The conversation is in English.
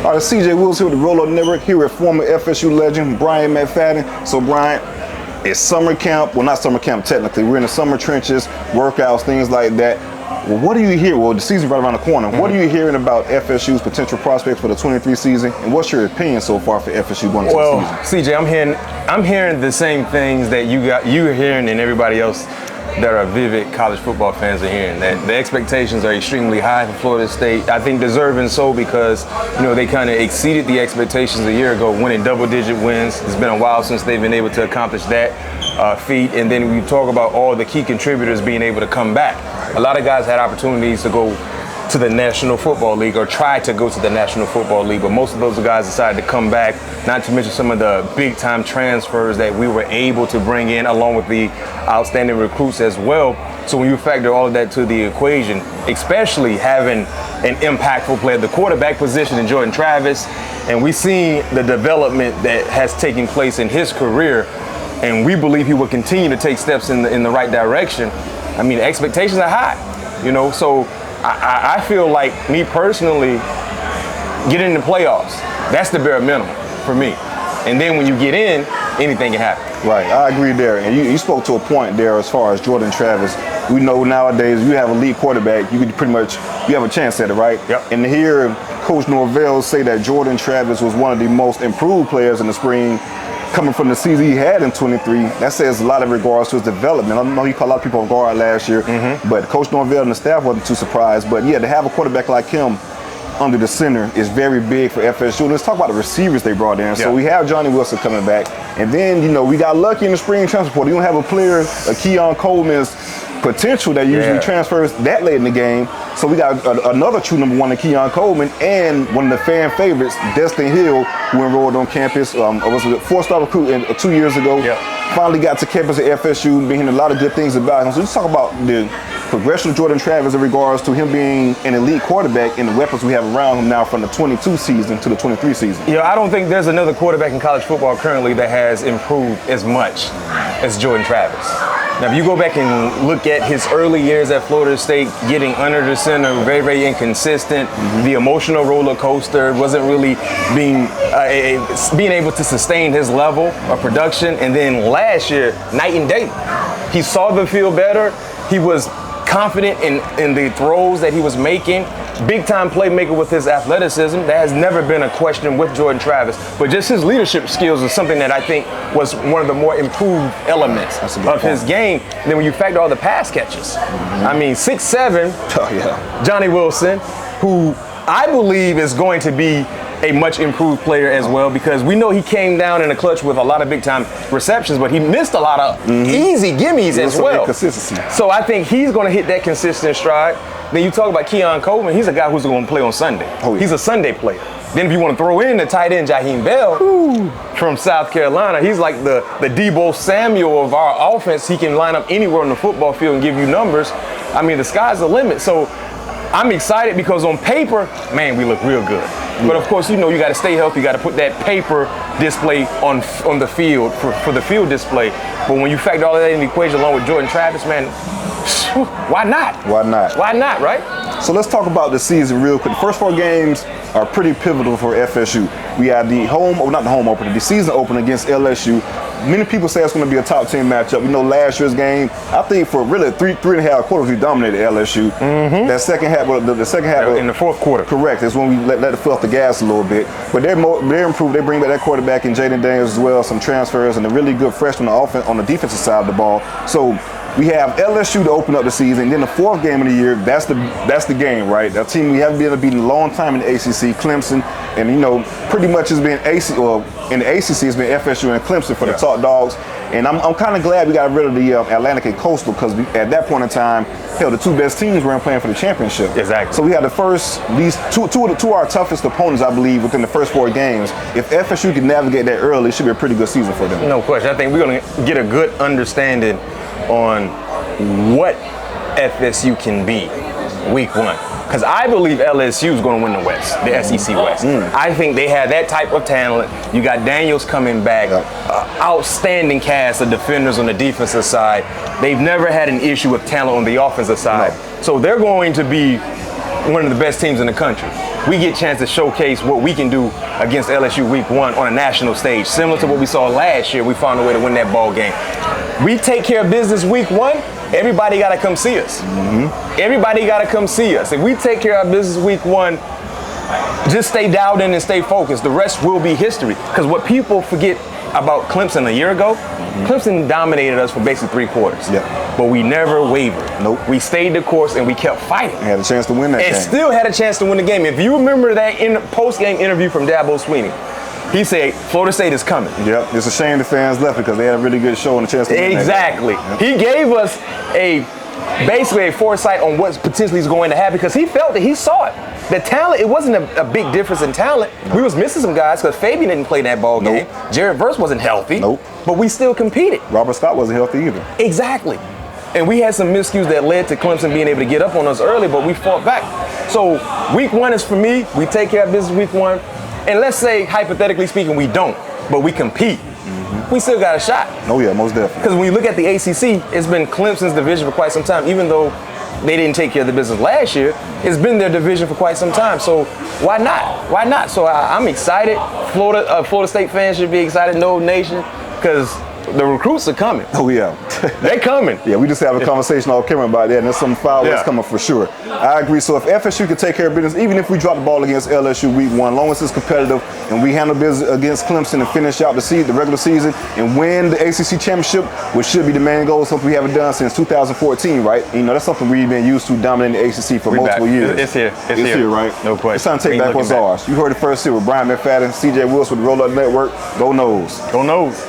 All right, CJ Wilson with the Roll Up Network here with former FSU legend Bryant McFadden. So Bryant, it's summer camp. Well, not summer camp technically. We're in the summer trenches, workouts, things like that. Well, what do you hear? Well, the season's right around the corner. What are you hearing about FSU's potential prospects for the 23 season? And what's your opinion so far for FSU going into the season? CJ, I'm hearing the same things that you're hearing and everybody else that are vivid college football fans are hearing, that the expectations are extremely high for Florida State. I think deserving so because, they kind of exceeded the expectations a year ago, winning double-digit wins. It's been a while since they've been able to accomplish that feat. And then we talk about all the key contributors being able to come back. A lot of guys had opportunities to go to the National Football League or try to go to the National Football League, but most of those guys decided to come back, not to mention some of the big-time transfers that we were able to bring in along with the outstanding recruits as well. So when you factor all of that to the equation, especially having an impactful player at the quarterback position in Jordan Travis, and we see the development that has taken place in his career, and we believe he will continue to take steps in the right direction. I mean, expectations are high, so I feel like, me personally, getting in the playoffs, that's the bare minimum for me. And then when you get in, anything can happen. Right, I agree there. And you spoke to a point there as far as Jordan Travis. We know nowadays you have a lead quarterback, you have a chance at it, right? Yep. And to hear Coach Norvell say that Jordan Travis was one of the most improved players in the spring, coming from the season he had in 23, that says a lot in regards to his development. I know he caught a lot of people on guard last year, but Coach Norvell and the staff wasn't too surprised. But yeah, to have a quarterback like him under the center is very big for FSU. Let's talk about the receivers they brought in. Yeah. So we have Johnny Wilson coming back, and then we got lucky in the spring transfer portal. You don't have a player, Keon Coleman's potential that usually transfers that late in the game. So we got another true number one in Keon Coleman, and one of the fan favorites, Destin Hill, who enrolled on campus. Was a 4-star recruit 2 years ago. Yeah. Finally got to campus at FSU. Been hearing a lot of good things about him. So let's talk about the progression of Jordan Travis in regards to him being an elite quarterback and the weapons we have around him now from the 22 season to the 23 season. I don't think there's another quarterback in college football currently that has improved as much as Jordan Travis. Now, if you go back and look at his early years at Florida State, getting under the center, very, very inconsistent, the emotional roller coaster, wasn't really being able to sustain his level of production. And then last year, night and day, he saw the field better. He was confident in the throws that he was making. Big time playmaker with his athleticism. That has never been a question with Jordan Travis, but just his leadership skills is something that I think was one of the more improved elements of his game. And then when you factor all the pass catches, I mean, 6'7", Johnny Wilson, who I believe is going to be a much improved player as well, because we know he came down in the clutch with a lot of big time receptions, but he missed a lot of easy gimmies as well. Consistency. So I think he's going to hit that consistent stride. Then you talk about Keon Coleman, he's a guy who's going to play on Sunday. He's a Sunday player. Then if you want to throw in the tight end Jaheim Bell from South Carolina, he's like the Deebo Samuel of our offense. He can line up anywhere on the football field and give you numbers. I mean, the sky's the limit. So I'm excited because on paper, man, we look real good. But of course, you got to stay healthy. You got to put that paper display on the field for the field display. But when you factor all of that in the equation along with Jordan Travis, man, why not? Why not? Why not, right? So let's talk about the season real quick. The first 4 games are pretty pivotal for FSU. We had the season opener against LSU. Many people say it's going to be a top 10 matchup. Last year's game, I think for really three and a half quarters, we dominated LSU. That second half, the second half in the fourth quarter, correct, is when we let the foot off the gas a little bit. But they're improved. They bring back that quarterback in Jaden Daniels as well, some transfers, and a really good freshman on the defensive side of the ball. So we have LSU to open up the season. And then the 4th game of the year, that's the game, right? That team we haven't been able to beat in a long time in the ACC, Clemson, and pretty much has been in the ACC it's been FSU and Clemson for the top dogs. And I'm kind of glad we got rid of the Atlantic and Coastal, because at that point in time, the 2 best teams weren't playing for the championship. Exactly. So we had these two of our toughest opponents, I believe, within the first 4 games. If FSU can navigate that early, it should be a pretty good season for them. No question. I think we're going to get a good understanding on what FSU can be week 1. Because I believe LSU is going to win the West, the SEC West. I think they have that type of talent. You got Daniels coming back, outstanding cast of defenders on the defensive side. They've never had an issue with talent on the offensive side. So they're going to be one of the best teams in the country. We get a chance to showcase what we can do against LSU week 1 on a national stage, similar to what we saw last year. We found a way to win that ball game. We take care of business week 1. Everybody got to come see us. Everybody got to come see us. If we take care of business week 1, just stay dialed in and stay focused. The rest will be history. Because what people forget about Clemson a year ago, Clemson dominated us for basically 3 quarters. But we never wavered. Nope. We stayed the course and we kept fighting. Had a chance to win that game. And still had a chance to win the game. If you remember that post-game interview from Dabo Swinney, he said, Florida State is coming. Yep. It's a shame the fans left because they had a really good show and a chance to win Exactly. that game. He gave us basically a foresight on what potentially is going to happen because he felt that he saw it. The talent, it wasn't a big difference in talent. We was missing some guys because Fabian didn't play that ball game. Jared Verse wasn't healthy. But we still competed. Robert Scott wasn't healthy either. Exactly. And we had some miscues that led to Clemson being able to get up on us early, but we fought back. So week 1 is for me. We take care of business week 1. And let's say, hypothetically speaking, we don't, but we compete. We still got a shot. Oh yeah, most definitely. Because when you look at the ACC, it's been Clemson's division for quite some time. Even though they didn't take care of the business last year, it's been their division for quite some time. So why not? Why not? So I'm excited. Florida State fans should be excited. No Nation, because the recruits are coming. Oh yeah. They're coming. Yeah, we just had a conversation off camera about that, and there's some fireworks coming for sure. I agree. So if FSU can take care of business, even if we drop the ball against LSU week 1, long as it's competitive and we handle business against Clemson and finish out the regular season and win the ACC championship, which should be the main goal, something we haven't done since 2014, right? You know, that's something we've been used to dominating the ACC for multiple years. It's here. It's here, right? No question. It's time to take back what's ours. You heard it first here with Bryant McFadden, CJ Wilson with the Roll Up Network. Go Knowles. Go Knowles.